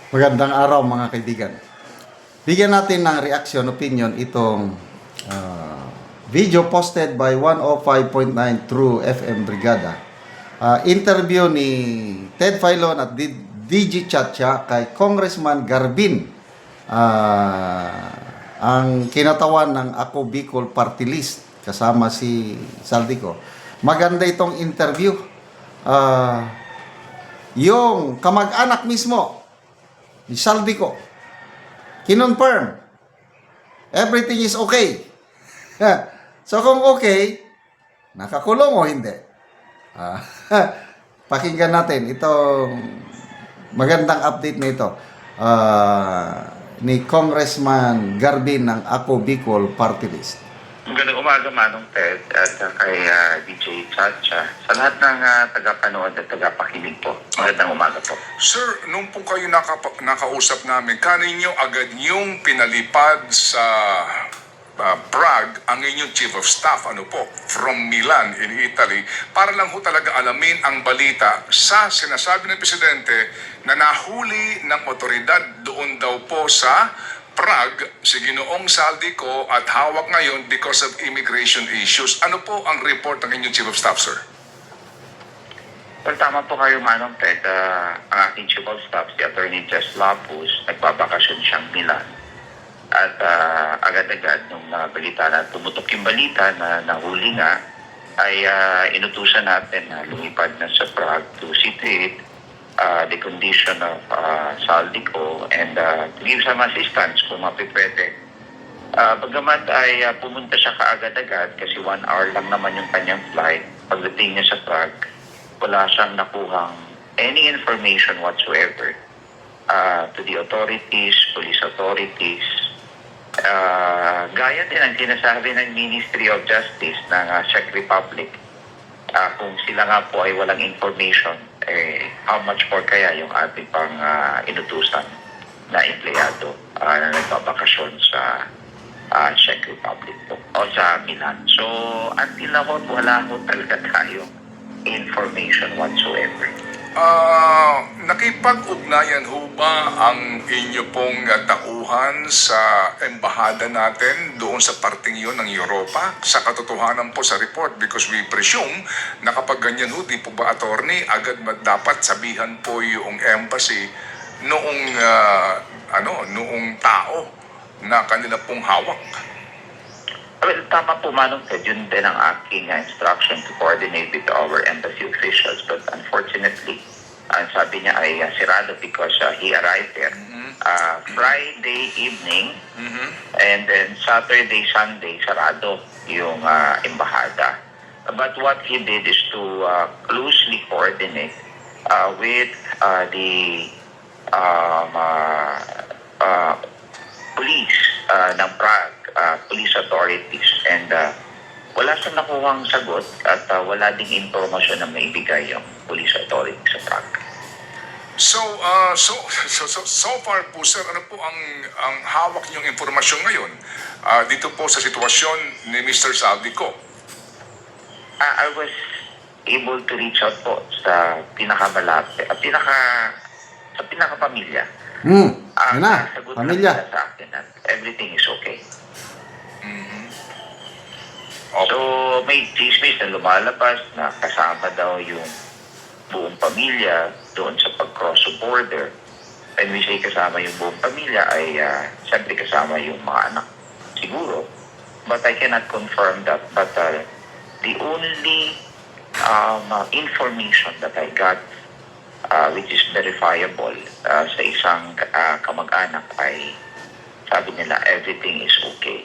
Magandang araw mga kaibigan. Bigyan natin ng reaction, opinion itong video posted by 105.9 True FM Brigada. Interview ni Ted Filon at DG Chacha kay Congressman Garbin, ang kinatawan ng Ako Bicol Party List kasama si Saldico. Maganda itong interview. Yung kamag-anak mismo ni Saldico kinonfirm everything is okay. So kung okay, nakakulong o hindi? Pakinggan natin itong magandang update na ito ni Congressman Garbin ng Ako Bicol Party List. Magandang umaga, Manong Ted, at kay DJ Chacha. Sa lahat ng tagapanood at tagapakinig po, magandang umaga po. Sir, nung po kayo nakausap namin, kaninyo agad yung pinalipad sa Prague ang inyong Chief of Staff, from Milan in Italy, para lang ho talaga alamin ang balita sa sinasabi ng Presidente na nahuli ng otoridad doon daw po sa Prague, si Ginoong Saldico at hawak ngayon because of immigration issues. Ano po ang report ng inyong Chief of Staff, sir? Well, tama po kayo, Manong Ted. Ang aking Chief of Staff, si Attorney Jess Lapus, nagbabakasyon siyang Milan. At agad-agad nung balita na tumutok yung balita na nahuli nga, ay inutusan natin na lumipad na sa Prague to situate the condition of Saldico and to give some assistance kung mapipwede. Bagamat ay pumunta siya kaagad-agad kasi 1 hour lang naman yung kanyang flight. Pagdating niya sa Prague, wala siyang nakuhang any information whatsoever to the authorities, police authorities. Gaya din ang sinasabi ng Ministry of Justice ng Czech Republic. Kung sila nga po ay walang information, how much more kaya yung ating pang inutusan na empleyado na nagbabakasyon sa Czech Republic po, o sa Milan. So, until now, wala po talaga tayong information whatsoever. Nakipag-ugnayan ho ba ang inyo pong tauhan sa embahada natin doon sa parting yun ng Europa? Sa katotohanan po sa report, because we presume na kapag ganyan ho, di po ba, attorney, agad dapat sabihan po yung embassy noong noong tao na kanila pong hawak. Well, tama po, Manong Ted, yun din ang aking instruction to coordinate with our embassy officials. But unfortunately, ang sabi niya ay sirado because he arrived there Friday evening, and then Saturday, Sunday, sarado yung embahada. But what he did is to closely coordinate with the police ng Prague, police authorities, and wala siyang nakuhang sagot at wala ding impormasyon na maibigay yung police authorities sa Prague. So far po, sir, ano po ang hawak niyong impormasyon ngayon dito po sa sitwasyon ni Mr. Saldico? I was able to reach out po sa pinakamalapit, sa pinakapamilya. Yan na, Sagot pamilya. lang nila sa akin at everything is okay. Okay. So, may chismis na lumalabas na kasama daw yung buong pamilya doon sa pag-cross the border. And we say kasama yung buong pamilya ay siyempre kasama yung mga anak siguro. But I cannot confirm that. But the only information that I got which is verifiable sa isang kamag-anak ay sabi nila everything is okay.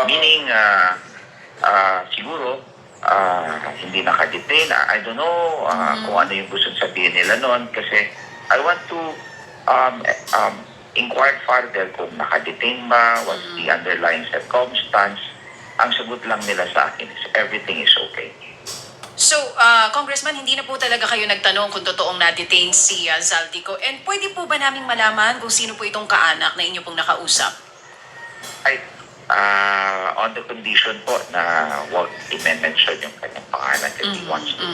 Meaning siguro hindi nakadetain. I don't know kung ano yung gusto sabihin nila noon kasi I want to inquire further kung nakadetain ba, what's the underlying circumstance. Ang sagot lang nila sa akin is everything is okay. So, Congressman, hindi na po talaga kayo nagtanong kung totoong na-detain si Saldico. And pwede po ba naming malaman kung sino po itong kaanak na inyo pong nakausap? Ay, on the condition po na huwag i-mention yung kanyang pangalan kasi he wants to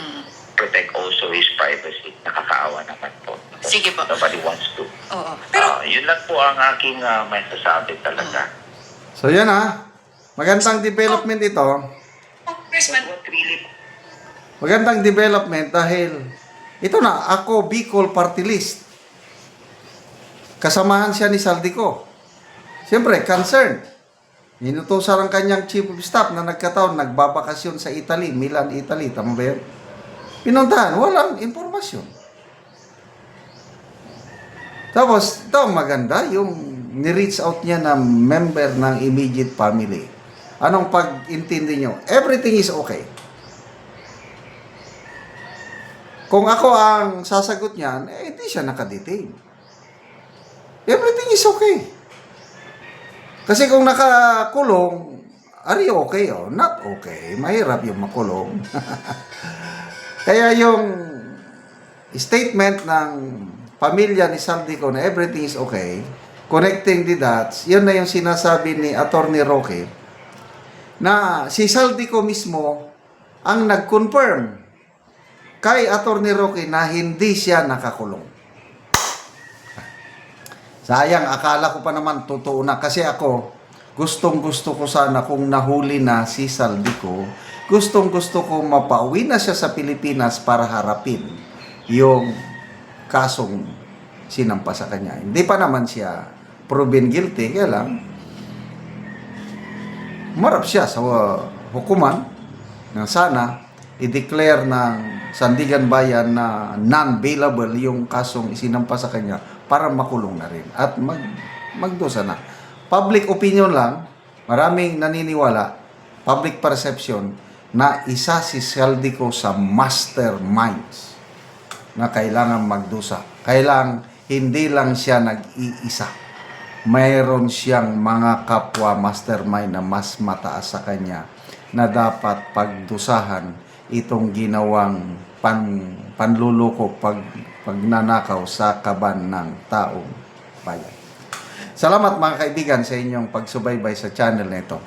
protect also his privacy. Nakakaawa naman po. Sige po. Nobody wants to. Oo. Pero, Yun lang po ang aking masasabi talaga. So yan magandang development ito. Congressman, What really Magandang development dahil ito na, ako Bicol Party List. Kasamahan siya ni Saldico. Siyempre, concerned. Inutusan ang kanyang chief of staff na nagkataon, nagbabakasyon sa Italy, Milan, Italy. Tama ba yun? Pinuntahan, walang informasyon. Tapos, ito ang maganda, yung ni-reach out niya na member ng immediate family. Anong pag-intindi nyo? Everything is okay. Kung ako ang sasagot niyan, hindi siya nakadetain. Everything is okay. Kasi kung nakakulong, are you okay or not okay? Mahirap yung makulong. Kaya yung statement ng pamilya ni Saldico na everything is okay, connecting the dots, yun na yung sinasabi ni Attorney Roque, na si Saldico mismo ang nag-confirm kay Attorney Roque na hindi siya nakakulong. Sayang, akala ko pa naman totoo na. Kasi ako, gustong-gusto ko sana kung nahuli na si Saldico, gustong-gusto ko mapauwi na siya sa Pilipinas para harapin yung kasong sinampa sa kanya. Hindi pa naman siya proven guilty, kaya lang, marap siya sa hukuman na sana i-declare ng Sandigan Bayan na non-bailable yung kasong isinampa sa kanya para makulong na rin at magdusa na. Public opinion lang, maraming naniniwala, public perception, na isa si Saldico sa masterminds na kailangan magdusa. Kailangan hindi lang siya nag-iisa. Mayroon siyang mga kapwa mastermind na mas mataas sa kanya na dapat pagdusahan itong ginawang panluloko, pagnanakaw sa kaban ng taong bayan. Salamat mga kaibigan sa inyong pagsubaybay sa channel na ito.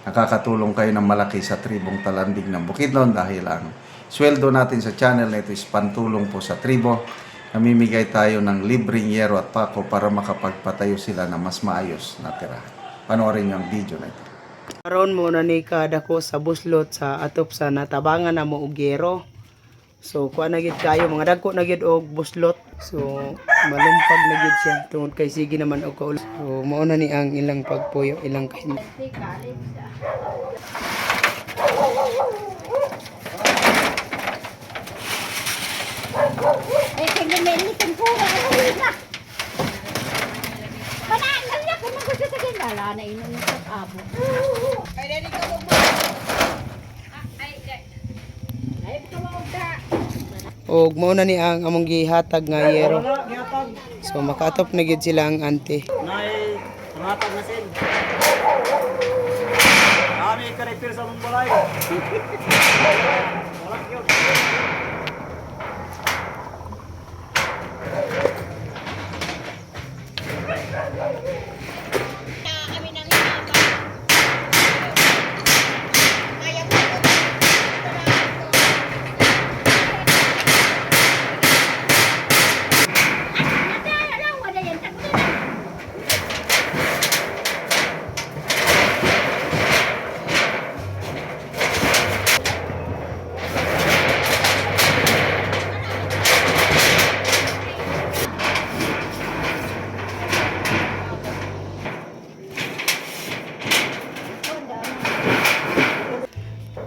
Nakakatulong kayo ng malaki sa tribong Talandig ng Bukidnon dahil ang sweldo natin sa channel na ito is pantulong po sa tribo. Namimigay tayo ng libreng yero at pako para makapagpatayo sila na mas maayos na tirahan. Panoorin niyo ang video na ito. Karon mo na ni kadako sa buslot sa atop sa natabangan na mo og yero. So kuha na gid kayo mga dagko na gid og buslot. So malumpag na gid siya tungod kay sige naman og kaul. So mao na ni ang ilang pagpuyo, ilang kahin. Eh, kaya nilitin po na ako na. Panaan niya kung gusto sa ginala na inom sa abo. Ay, dali ka mo ba? Ay, tumawag ka. Og mao na ni ang among gihatag nga yero. So makaatop na gid sila ang ante. Nay, tumatag na sin. Kami karepir sa mong balay. Walang yun.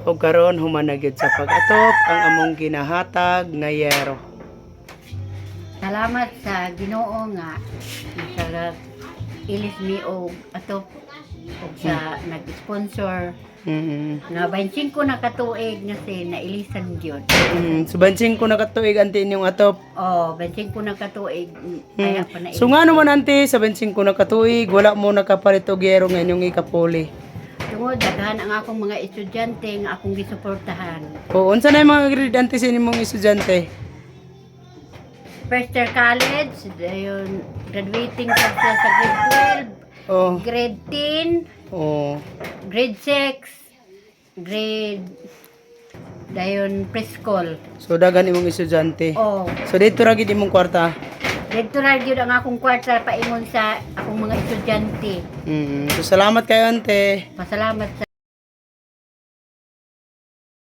Og karon human na gid sa pag-atop ang among ginahatag nga yero. Salamat sa Ginoo nga nagsagat ilis mi og atop og sa nag-sponsor nga 25 na katuig na na ilisan gyud. So bansing ko nakatuig ante inyong atop. Oh, 25 na katuig kaya pa na. So nga naman ante sa bansing ko nakatuig wala mo nakapalit og yero nga inyong ikapuli. Tungod daghan ang akong mga estudyante nga akong gisuportahan. O unsa na yung mga grade ante sa inyong estudyante? First year college, dayon graduating sa grade 12, Oh, grade 10, oh. grade 6, grade dayon preschool. So daghan imong estudyante. Oh, So dito ra gid imong kwarta. Dito na yun ang akong kwarta paingon sa akong mga estudyante. So salamat kayo ante. Pasalamat sa